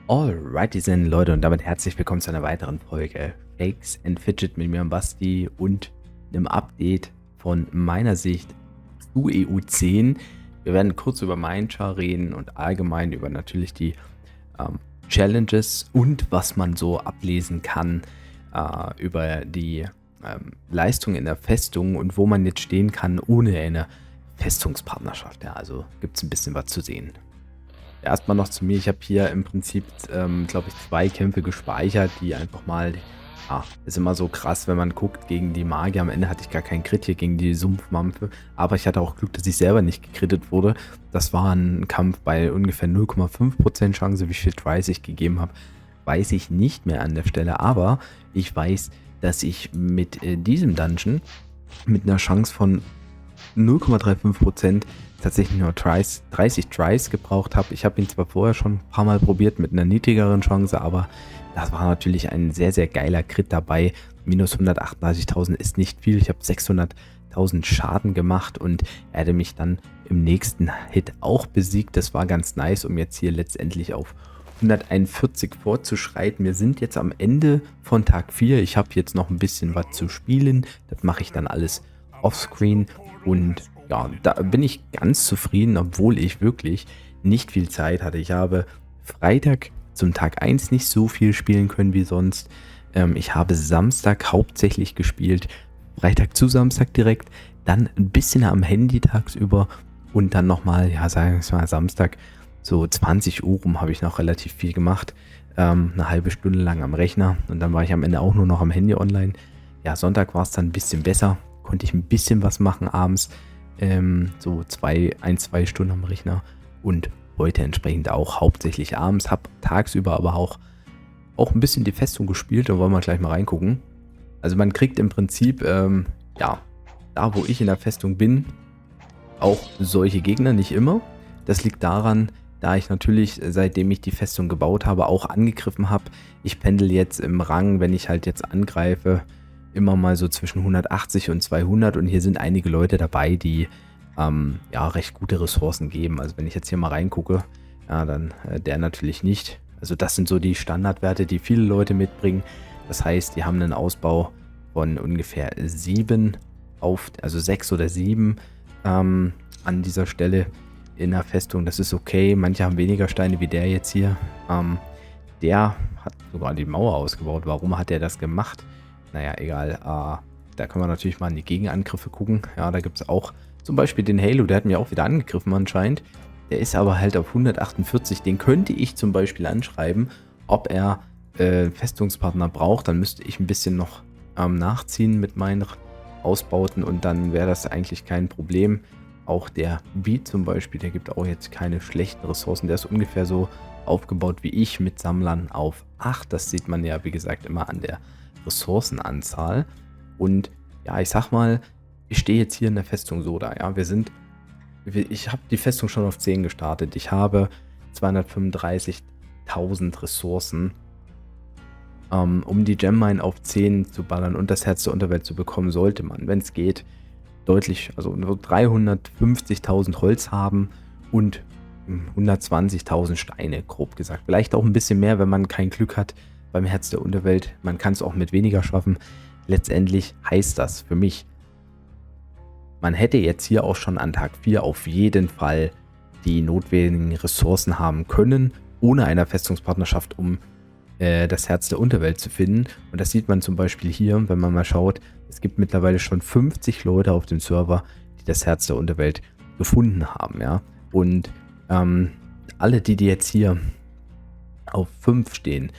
Alrighty then, Leute, und damit herzlich willkommen zu einer weiteren Folge Fakes and Fidget mit mir und Basti und einem Update von meiner Sicht zu EU10. Wir werden kurz über Mindchar reden und allgemein über natürlich die Challenges und was man so ablesen kann über die Leistung in der Festung und wo man jetzt stehen kann ohne eine Festungspartnerschaft. Ja, also gibt es ein bisschen was zu sehen. Erstmal noch zu mir. Ich habe hier im Prinzip, glaube ich, 2 Kämpfe gespeichert, die einfach mal, ja, ist immer so krass, wenn man guckt gegen die Magier. Am Ende hatte ich gar keinen Crit hier gegen die Sumpfmampfe, aber ich hatte auch Glück, dass ich selber nicht gekrittet wurde. Das war ein Kampf bei ungefähr 0,5% Chance, wie viel Tries ich gegeben habe, weiß ich nicht mehr an der Stelle, aber ich weiß, dass ich mit diesem Dungeon mit einer Chance von 0,35% tatsächlich nur 30 Tries gebraucht habe. Ich habe ihn zwar vorher schon ein paar Mal probiert mit einer niedrigeren Chance, aber das war natürlich ein sehr, sehr geiler Crit dabei. Minus 138.000 ist nicht viel. Ich habe 600.000 Schaden gemacht und er hätte mich dann im nächsten Hit auch besiegt. Das war ganz nice, um jetzt hier letztendlich auf 141 fortzuschreiten. Wir sind jetzt am Ende von Tag 4. Ich habe jetzt noch ein bisschen was zu spielen. Das mache ich dann alles offscreen und ja, da bin ich ganz zufrieden, obwohl ich wirklich nicht viel Zeit hatte. Ich habe Freitag zum Tag 1 nicht so viel spielen können wie sonst. Ich habe Samstag hauptsächlich gespielt, Freitag zu Samstag direkt, dann ein bisschen am Handy tagsüber und dann nochmal, ja, sagen wir mal Samstag, so 20 Uhr rum habe ich noch relativ viel gemacht. Eine halbe Stunde lang am Rechner und dann war ich am Ende auch nur noch am Handy online. Ja, Sonntag war es dann ein bisschen besser, konnte ich ein bisschen was machen abends. So 2 Stunden am Rechner und heute entsprechend auch hauptsächlich abends, habe tagsüber aber auch ein bisschen die Festung gespielt, da wollen wir gleich mal reingucken. Also man kriegt im Prinzip, ja, da wo ich in der Festung bin, auch solche Gegner, nicht immer. Das liegt daran, da ich natürlich, seitdem ich die Festung gebaut habe, auch angegriffen habe. Ich pendel jetzt im Rang, wenn ich halt jetzt angreife, immer mal so zwischen 180 und 200 und hier sind einige Leute dabei, die ja recht gute Ressourcen geben. Also wenn ich jetzt hier mal reingucke, ja, dann der natürlich nicht. Also das sind so die Standardwerte, die viele Leute mitbringen. Das heißt, die haben einen Ausbau von ungefähr 7 also 6 oder 7 an dieser Stelle in der Festung. Das ist okay. Manche haben weniger Steine wie der jetzt hier. Der hat sogar die Mauer ausgebaut. Warum hat er das gemacht? Naja, egal. Da können wir natürlich mal in die Gegenangriffe gucken. Ja, da gibt es auch zum Beispiel den Halo, der hat mir auch wieder angegriffen anscheinend. Der ist aber halt auf 148. Den könnte ich zum Beispiel anschreiben, ob er Festungspartner braucht. Dann müsste ich ein bisschen noch nachziehen mit meinen Ausbauten und dann wäre das eigentlich kein Problem. Auch der Beat zum Beispiel, der gibt auch jetzt keine schlechten Ressourcen. Der ist ungefähr so aufgebaut wie ich mit Sammlern auf 8. Das sieht man ja, wie gesagt, immer an der Ressourcenanzahl. Und ja, ich sag mal, ich stehe jetzt hier in der Festung Soda. Ja, ich habe die Festung schon auf 10 gestartet. Ich habe 235.000 Ressourcen, um die Gemmine auf 10 zu ballern und das Herz der Unterwelt zu bekommen, sollte man, wenn es geht, deutlich, also nur 350.000 Holz haben und 120.000 Steine, grob gesagt. Vielleicht auch ein bisschen mehr, wenn man kein Glück hat beim Herz der Unterwelt. Man kann es auch mit weniger schaffen. Letztendlich heißt das für mich, man hätte jetzt hier auch schon an Tag 4 auf jeden Fall die notwendigen Ressourcen haben können, ohne eine Festungspartnerschaft, um das Herz der Unterwelt zu finden. Und das sieht man zum Beispiel hier, wenn man mal schaut, es gibt mittlerweile schon 50 Leute auf dem Server, die das Herz der Unterwelt gefunden haben. Ja? Und alle, die jetzt hier auf 5 stehen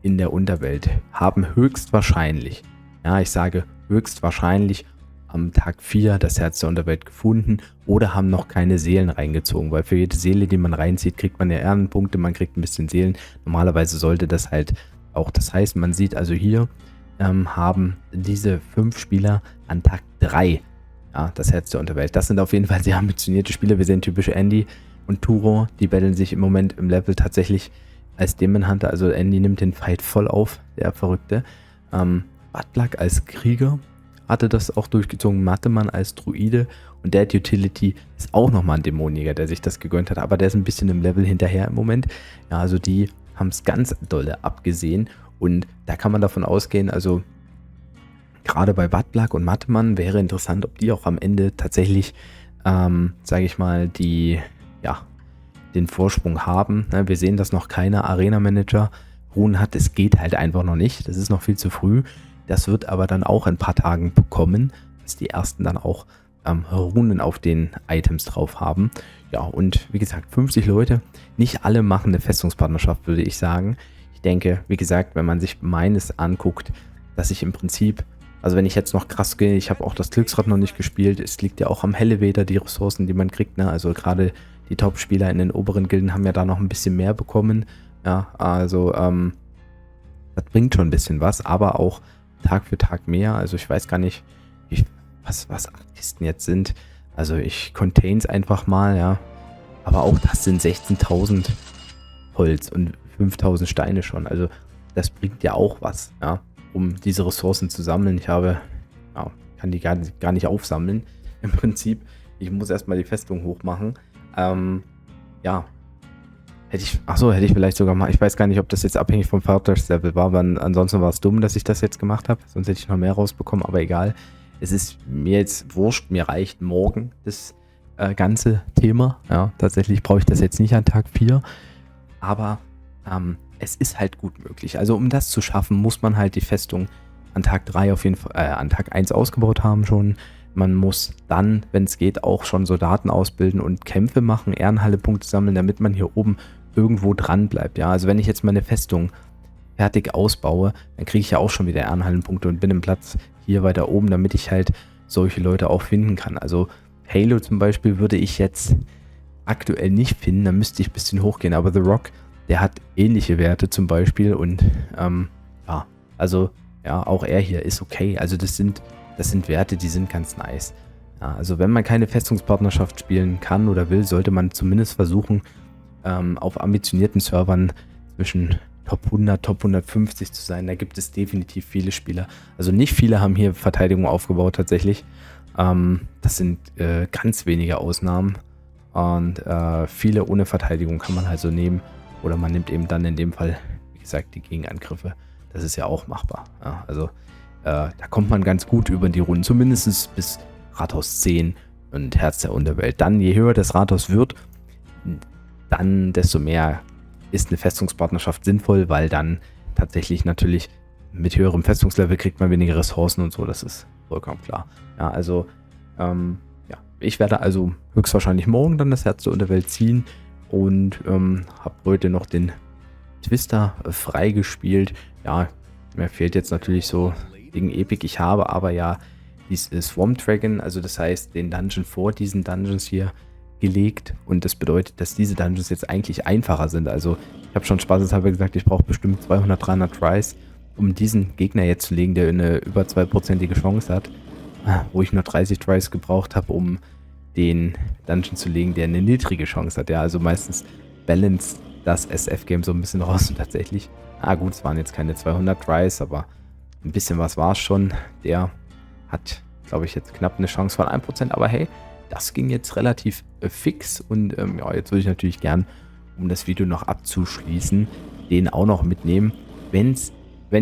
in der Unterwelt, haben höchstwahrscheinlich, ja, ich sage höchstwahrscheinlich, am Tag 4 das Herz der Unterwelt gefunden oder haben noch keine Seelen reingezogen, weil für jede Seele, die man reinzieht, kriegt man ja Ehrenpunkte, man kriegt ein bisschen Seelen. Normalerweise sollte das halt auch, das heißt, man sieht also hier, haben diese 5 Spieler an Tag 3 ja, das Herz der Unterwelt. Das sind auf jeden Fall sehr ambitionierte Spieler. Wir sehen typische Andy und Turo, die battlen sich im Moment im Level tatsächlich als Demon Hunter. Also Andy nimmt den Fight voll auf, der Verrückte. Badlak als Krieger hatte das auch durchgezogen, Mattemann als Druide und Dead Utility ist auch nochmal ein Dämonenjäger, der sich das gegönnt hat, aber der ist ein bisschen im Level hinterher im Moment. Ja, also die haben es ganz dolle abgesehen. Und da kann man davon ausgehen, also gerade bei Buttplug und Mattemann wäre interessant, ob die auch am Ende tatsächlich, sage ich mal, den Vorsprung haben. Ne, wir sehen, dass noch keiner Arena-Manager Runen hat. Es geht halt einfach noch nicht. Das ist noch viel zu früh. Das wird aber dann auch in ein paar Tagen bekommen, dass die ersten dann auch Runen auf den Items drauf haben. Ja, und wie gesagt, 50 Leute. Nicht alle machen eine Festungspartnerschaft, würde ich sagen. Ich denke, wie gesagt, wenn man sich meines anguckt, dass ich im Prinzip, also wenn ich jetzt noch krass gehe, ich habe auch das Glücksrad noch nicht gespielt, es liegt ja auch am Hellevator, die Ressourcen, die man kriegt, ne? Also gerade die Top-Spieler in den oberen Gilden haben ja da noch ein bisschen mehr bekommen, ja, also das bringt schon ein bisschen was, aber auch Tag für Tag mehr, also ich weiß gar nicht, was 8 Kisten jetzt sind, also ich contain es einfach mal, ja, aber auch das sind 16.000 Holz und 5.000 Steine schon, also das bringt ja auch was, ja, um diese Ressourcen zu sammeln. Ich kann die gar nicht aufsammeln. Im Prinzip, ich muss erstmal die Festung hochmachen. Hätte ich vielleicht sogar mal, ich weiß gar nicht, ob das jetzt abhängig vom Fahrzeuglevel war, aber ansonsten war es dumm, dass ich das jetzt gemacht habe. Sonst hätte ich noch mehr rausbekommen, aber egal. Es ist mir jetzt wurscht, mir reicht morgen das ganze Thema. Ja, tatsächlich brauche ich das jetzt nicht an Tag 4, aber es ist halt gut möglich. Also um das zu schaffen, muss man halt die Festung an Tag 3 auf jeden Fall, an Tag 1 ausgebaut haben schon. Man muss dann, wenn es geht, auch schon Soldaten ausbilden und Kämpfe machen, Ehrenhalle-Punkte sammeln, damit man hier oben irgendwo dran bleibt. Ja, also wenn ich jetzt meine Festung fertig ausbaue, dann kriege ich ja auch schon wieder Ehrenhallenpunkte und bin im Platz hier weiter oben, damit ich halt solche Leute auch finden kann. Also Halo zum Beispiel würde ich jetzt aktuell nicht finden, da müsste ich ein bisschen hochgehen, aber The Rock, der hat ähnliche Werte zum Beispiel und auch er hier ist okay. Also das sind Werte, die sind ganz nice. Ja, also wenn man keine Festungspartnerschaft spielen kann oder will, sollte man zumindest versuchen, auf ambitionierten Servern zwischen Top 100, Top 150 zu sein. Da gibt es definitiv viele Spieler. Also nicht viele haben hier Verteidigung aufgebaut tatsächlich. Das sind ganz wenige Ausnahmen. Und viele ohne Verteidigung kann man also nehmen. Oder man nimmt eben dann in dem Fall, wie gesagt, die Gegenangriffe. Das ist ja auch machbar. Ja, also da kommt man ganz gut über die Runden. Zumindest bis Rathaus 10 und Herz der Unterwelt. Dann, je höher das Rathaus wird, dann desto mehr ist eine Festungspartnerschaft sinnvoll, weil dann tatsächlich natürlich mit höherem Festungslevel kriegt man weniger Ressourcen und so. Das ist vollkommen klar. Ja, also ich werde also höchstwahrscheinlich morgen dann das Herz der Unterwelt ziehen und habe heute noch den Twister freigespielt. Ja, mir fehlt jetzt natürlich so wegen Epic. Ich habe aber ja dieses Swamp Dragon, also das heißt den Dungeon vor diesen Dungeons hier gelegt und das bedeutet, dass diese Dungeons jetzt eigentlich einfacher sind. Also ich habe schon spaßeshalber gesagt, ich brauche bestimmt 200, 300 Tries, um diesen Gegner jetzt zu legen, der eine über 2%ige Chance hat, wo ich nur 30 Tries gebraucht habe, um den Dungeon zu legen, der eine niedrige Chance hat. Ja, also meistens balanced das SF-Game so ein bisschen raus und tatsächlich, gut, es waren jetzt keine 200 Tries, aber ein bisschen was war es schon. Der hat, glaube ich, jetzt knapp eine Chance von 1%, aber hey, das ging jetzt relativ fix und jetzt würde ich natürlich gern, um das Video noch abzuschließen, den auch noch mitnehmen. Wenn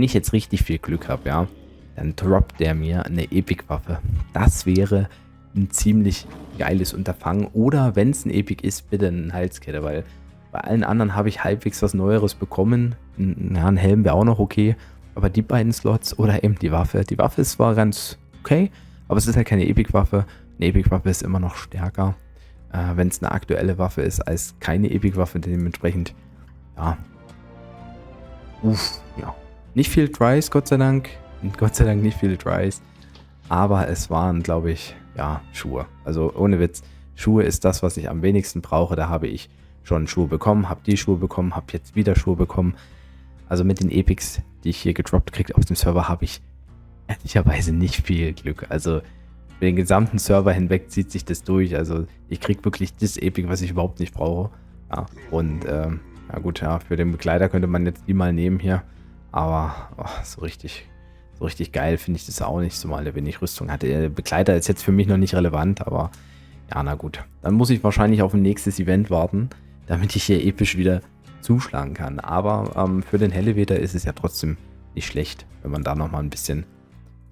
ich jetzt richtig viel Glück habe, ja, dann droppt der mir eine Epic-Waffe. Das wäre ein ziemlich geiles Unterfangen. Oder wenn es ein Epic ist, bitte eine Halskette, weil bei allen anderen habe ich halbwegs was Neueres bekommen. Ein Helm wäre auch noch okay, aber die beiden Slots oder eben die Waffe. Die Waffe ist zwar ganz okay, aber es ist halt keine Epic-Waffe. Eine Epic-Waffe ist immer noch stärker, wenn es eine aktuelle Waffe ist, als keine Epic-Waffe. Dementsprechend, nicht viel Tries, Gott sei Dank. Gott sei Dank nicht viele Tries. Aber es waren, glaube ich, Schuhe. Also ohne Witz, Schuhe ist das, was ich am wenigsten brauche. Da habe ich schon Schuhe bekommen, habe die Schuhe bekommen, habe jetzt wieder Schuhe bekommen. Also mit den Epics, die ich hier gedroppt kriege auf dem Server, habe ich ehrlicherweise nicht viel Glück. Also für den gesamten Server hinweg zieht sich das durch. Also ich kriege wirklich das Epic, was ich überhaupt nicht brauche. Ja, und für den Begleiter könnte man jetzt die mal nehmen hier. Aber so richtig geil finde ich das auch nicht, zumal der wenig Rüstung hatte. Der Begleiter ist jetzt für mich noch nicht relevant, aber ja, na gut. Dann muss ich wahrscheinlich auf ein nächstes Event warten, damit ich hier episch wieder zuschlagen kann. Aber für den Elevator ist es ja trotzdem nicht schlecht, wenn man da nochmal ein bisschen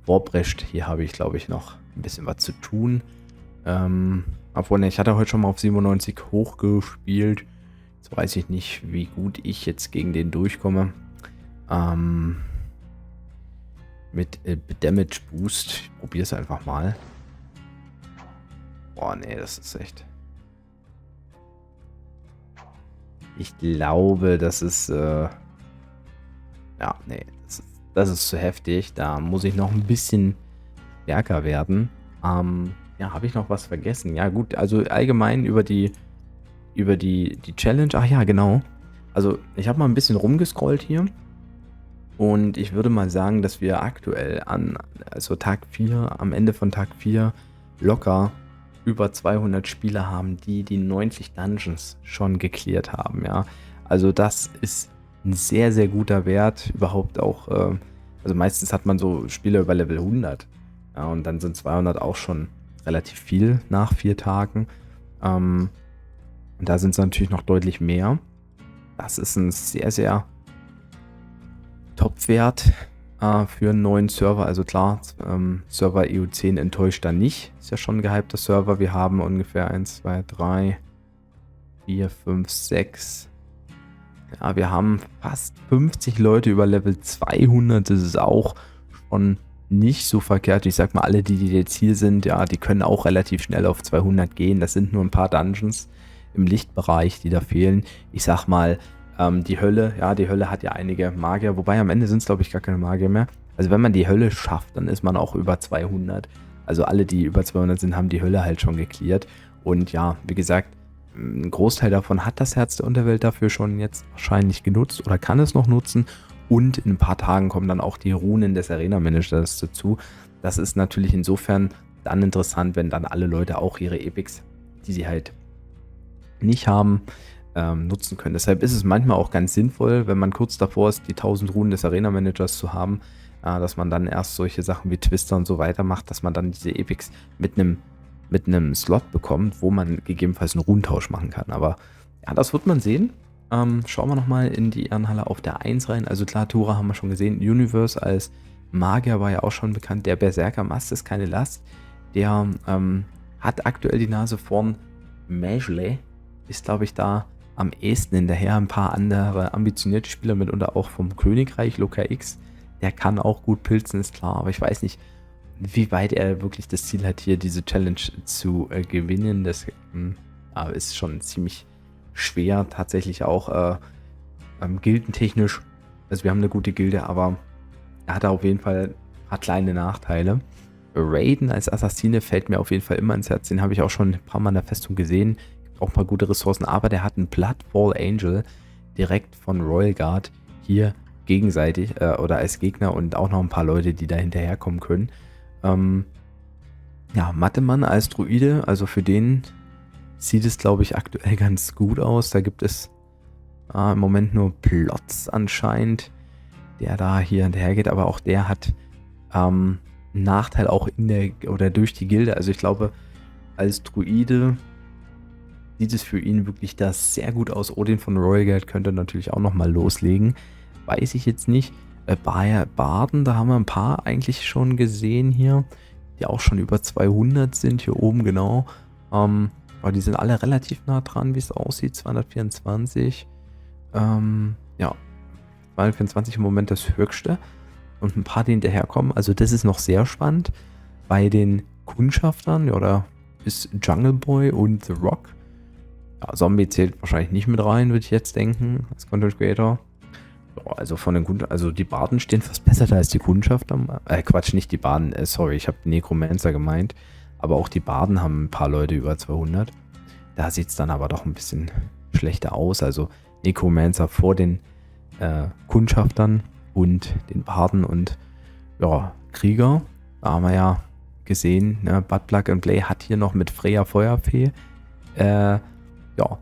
vorprescht. Hier habe ich, glaube ich, noch ein bisschen was zu tun. Obwohl, ne, ich hatte heute schon mal auf 97 hochgespielt. Jetzt weiß ich nicht, wie gut ich jetzt gegen den durchkomme. Mit Damage Boost. Ich probiere es einfach mal. Boah, nee, das ist echt... Ich glaube, das ist... ja, nee, das ist zu heftig. Da muss ich noch ein bisschen stärker werden. Ja, habe ich noch was vergessen? Ja, gut, also allgemein über die Challenge. Ach ja, genau. Also, ich habe mal ein bisschen rumgescrollt hier. Und ich würde mal sagen, dass wir aktuell also Tag 4, am Ende von Tag 4 locker über 200 Spieler haben, die 90 Dungeons schon gecleart haben, ja. Also das ist ein sehr, sehr guter Wert. Überhaupt auch, also meistens hat man so Spieler über Level 100. Ja, und dann sind 200 auch schon relativ viel nach 4 Tagen. Und da sind es natürlich noch deutlich mehr. Das ist ein sehr, sehr Top-Wert für einen neuen Server. Also klar, Server EU10 enttäuscht da nicht. Ist ja schon ein gehypter Server. Wir haben ungefähr 1, 2, 3, 4, 5, 6. Ja, wir haben fast 50 Leute über Level 200. Das ist auch schon nicht so verkehrt. Ich sag mal, alle, die jetzt hier sind, ja, die können auch relativ schnell auf 200 gehen. Das sind nur ein paar Dungeons im Lichtbereich, die da fehlen. Ich sag mal, die Hölle, ja, die Hölle hat ja einige Magier, wobei am Ende sind es, glaube ich, gar keine Magier mehr. Also wenn man die Hölle schafft, dann ist man auch über 200. Also alle, die über 200 sind, haben die Hölle halt schon gecleart. Und ja, wie gesagt, ein Großteil davon hat das Herz der Unterwelt dafür schon jetzt wahrscheinlich genutzt oder kann es noch nutzen. Und in ein paar Tagen kommen dann auch die Runen des Arena-Managers dazu. Das ist natürlich insofern dann interessant, wenn dann alle Leute auch ihre Epics, die sie halt nicht haben, nutzen können. Deshalb ist es manchmal auch ganz sinnvoll, wenn man kurz davor ist, die 1000 Runen des Arena-Managers zu haben, dass man dann erst solche Sachen wie Twister und so weiter macht, dass man dann diese Epics mit einem Slot bekommt, wo man gegebenenfalls einen Runentausch machen kann. Aber ja, das wird man sehen. Schauen wir nochmal in die Ehrenhalle auf der 1 rein. Also klar, Tora haben wir schon gesehen. Universe als Magier war ja auch schon bekannt. Der Berserker Mast ist keine Last. Der hat aktuell die Nase vorn. Majle ist, glaube ich, da am ehesten hinterher. Ein paar andere ambitionierte Spieler, mitunter auch vom Königreich, Loka X. Der kann auch gut pilzen, ist klar. Aber ich weiß nicht, wie weit er wirklich das Ziel hat, hier diese Challenge zu gewinnen. Das ist schon ziemlich schwer. Tatsächlich auch gildentechnisch. Also wir haben eine gute Gilde, aber er hat auf jeden Fall ein paar kleine Nachteile. Raiden als Assassine fällt mir auf jeden Fall immer ins Herz. Den habe ich auch schon ein paar Mal in der Festung gesehen. Auch ein paar gute Ressourcen, aber der hat einen Bloodfall Angel direkt von Royal Guard hier gegenseitig oder als Gegner und auch noch ein paar Leute, die da hinterherkommen können. Ja, Mattemann als Druide, also für den sieht es, glaube ich, aktuell ganz gut aus. Da gibt es im Moment nur Plots anscheinend, der da hier hinterher geht, aber auch der hat einen Nachteil auch in der oder durch die Gilde. Also ich glaube, als Druide sieht es für ihn wirklich da sehr gut aus. Odin von Royal Guard könnte natürlich auch nochmal loslegen. Weiß ich jetzt nicht. Bei Barden, da haben wir ein paar eigentlich schon gesehen hier, die auch schon über 200 sind. Hier oben genau. Aber die sind alle relativ nah dran, wie es aussieht. 224. Ja, 224 im Moment das höchste. Und ein paar, die hinterherkommen. Also das ist noch sehr spannend. Bei den Kundschaftern, oder ist Jungle Boy und The Rock. Ja, Zombie zählt wahrscheinlich nicht mit rein, würde ich jetzt denken, als Content Creator. Ja, also von den also die Barden stehen fast besser da als die Kundschafter. Quatsch, nicht die Barden, sorry, ich habe Necromancer gemeint. Aber auch die Barden haben ein paar Leute über 200. Da sieht es dann aber doch ein bisschen schlechter aus. Also Necromancer vor den Kundschaftern und den Barden und ja, Krieger. Da haben wir ja gesehen, ne? Bud Plug and Play hat hier noch mit Freya Feuerfee ja,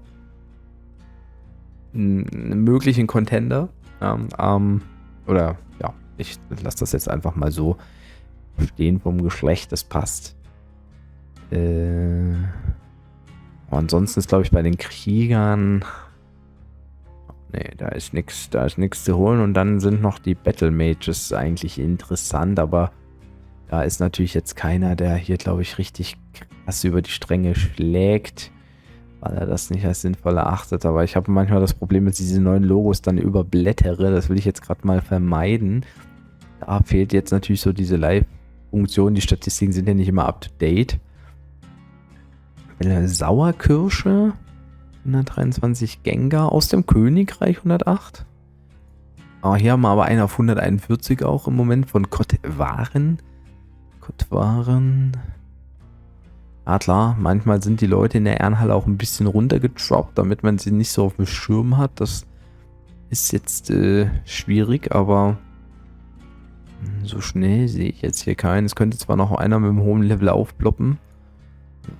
einen möglichen Contender. Oder ja, ich lasse das jetzt einfach mal so stehen vom Geschlecht, das passt. Ansonsten ist, glaube ich, bei den Kriegern Nee, da ist nichts zu holen. Und dann sind noch die Battle Mages eigentlich interessant, aber da ist natürlich jetzt keiner, der hier, glaube ich, richtig krass über die Stränge schlägt, weil er das nicht als sinnvoll erachtet. Aber ich habe manchmal das Problem, dass ich diese neuen Logos dann überblättere. Das will ich jetzt gerade mal vermeiden. Da fehlt jetzt natürlich so diese Live-Funktion. Die Statistiken sind ja nicht immer up-to-date. Sauerkirsche, 123 Gengar aus dem Königreich, 108. Aber hier haben wir aber einen auf 141 auch im Moment von Kotwaren. Ja klar, manchmal sind die Leute in der Ehrenhalle auch ein bisschen runtergetroppt, damit man sie nicht so auf dem Schirm hat. Das ist jetzt schwierig, aber so schnell sehe ich jetzt hier keinen. Es könnte zwar noch einer mit einem hohen Level aufploppen,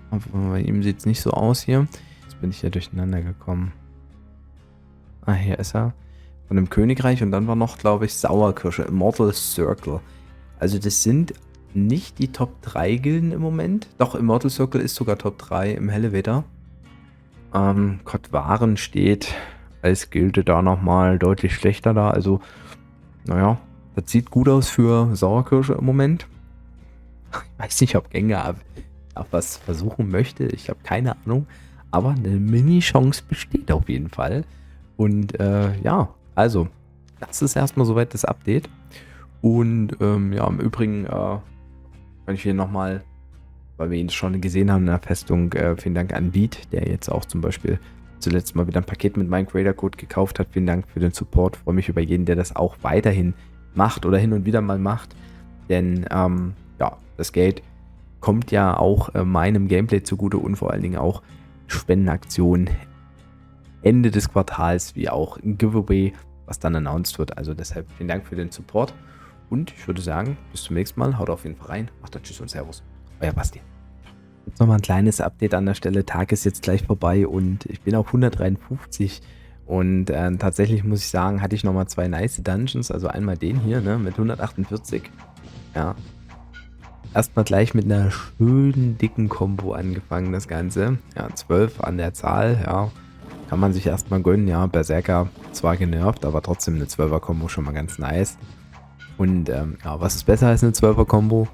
aber bei ihm sieht es nicht so aus hier. Jetzt bin ich hier durcheinander gekommen. Ah, hier ist er. Von dem Königreich und dann war noch, glaube ich, Sauerkirsche, Immortal Circle. Also das sind nicht die Top 3 Gilden im Moment. Doch, Immortal Circle ist sogar Top 3 im Elevator. Kotwaren steht als Gilde da nochmal deutlich schlechter da. Also, naja, das sieht gut aus für Sauerkirsche im Moment. Ich weiß nicht, ob Gengar auf was versuchen möchte. Ich habe keine Ahnung. Aber eine Mini-Chance besteht auf jeden Fall. Und ja, also, das ist erstmal soweit das Update. Und ja, im Übrigen kann ich hier nochmal, weil wir ihn schon gesehen haben in der Festung, vielen Dank an Beat, der jetzt auch zum Beispiel zuletzt mal wieder ein Paket mit meinem Creator-Code gekauft hat. Vielen Dank für den Support. Freue mich über jeden, der das auch weiterhin macht oder hin und wieder mal macht. Denn ja, das Geld kommt ja auch meinem Gameplay zugute und vor allen Dingen auch Spendenaktionen Ende des Quartals, wie auch ein Giveaway, was dann announced wird. Also deshalb vielen Dank für den Support. Und ich würde sagen, bis zum nächsten Mal. Haut auf jeden Fall rein. Macht dann Tschüss und Servus. Euer Basti. Jetzt nochmal ein kleines Update an der Stelle. Tag ist jetzt gleich vorbei und ich bin auf 153. Und tatsächlich muss ich sagen, hatte ich nochmal 2 nice Dungeons. Also einmal den hier, ne, mit 148. Ja. Erstmal gleich mit einer schönen dicken Combo angefangen, das Ganze. Ja, 12 an der Zahl, ja. Kann man sich erstmal gönnen, ja. Berserker zwar genervt, aber trotzdem eine 12er-Kombo schon mal ganz nice. Und ja, was ist besser als eine 12er-Kombo?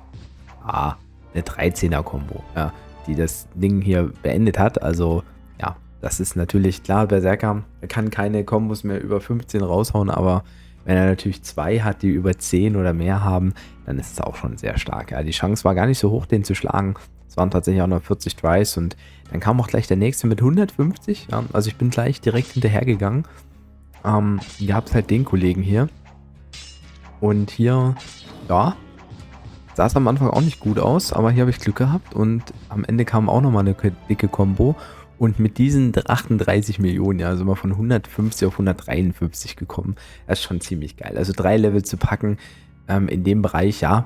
Ah, eine 13er-Kombo, ja, die das Ding hier beendet hat. Also, ja, das ist natürlich klar, Berserker, er kann keine Kombos mehr über 15 raushauen, aber wenn er natürlich 2 hat, die über 10 oder mehr haben, dann ist es auch schon sehr stark. Ja, die Chance war gar nicht so hoch, den zu schlagen. Es waren tatsächlich auch noch 40 Tries und dann kam auch gleich der nächste mit 150. Ja, also ich bin gleich direkt hinterhergegangen. Ihr habt halt den Kollegen hier. Und hier, ja, sah es am Anfang auch nicht gut aus, aber hier habe ich Glück gehabt und am Ende kam auch nochmal eine dicke Combo. Und mit diesen 38 Millionen, ja, sind wir von 150 auf 153 gekommen. Das ist schon ziemlich geil. Also 3 Level zu packen in dem Bereich, ja,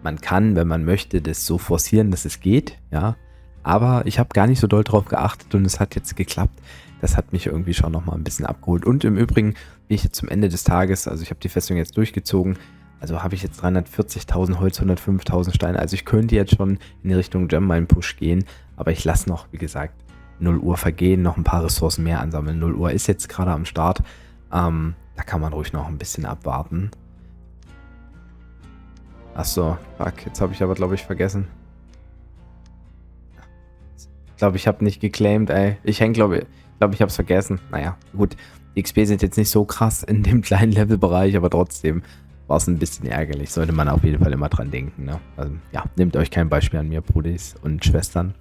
man kann, wenn man möchte, das so forcieren, dass es geht, ja. Aber ich habe gar nicht so doll drauf geachtet und es hat jetzt geklappt. Das hat mich irgendwie schon nochmal ein bisschen abgeholt. Und im Übrigen bin ich jetzt zum Ende des Tages, also ich habe die Festung jetzt durchgezogen, also habe ich jetzt 340.000 Holz, 105.000 Steine. Also ich könnte jetzt schon in die Richtung Gemmine Push gehen, aber ich lasse noch, wie gesagt, 0 Uhr vergehen, noch ein paar Ressourcen mehr ansammeln. 0 Uhr ist jetzt gerade am Start. Da kann man ruhig noch ein bisschen abwarten. Achso, fuck, jetzt habe ich aber, glaube ich, vergessen. Ich glaube, ich habe nicht geclaimed, ey. Ich glaube, ich habe es vergessen. Naja, gut. Die XP sind jetzt nicht so krass in dem kleinen Levelbereich, aber trotzdem war es ein bisschen ärgerlich. Sollte man auf jeden Fall immer dran denken, ne? Also, ja, nehmt euch kein Beispiel an mir, Brudis und Schwestern.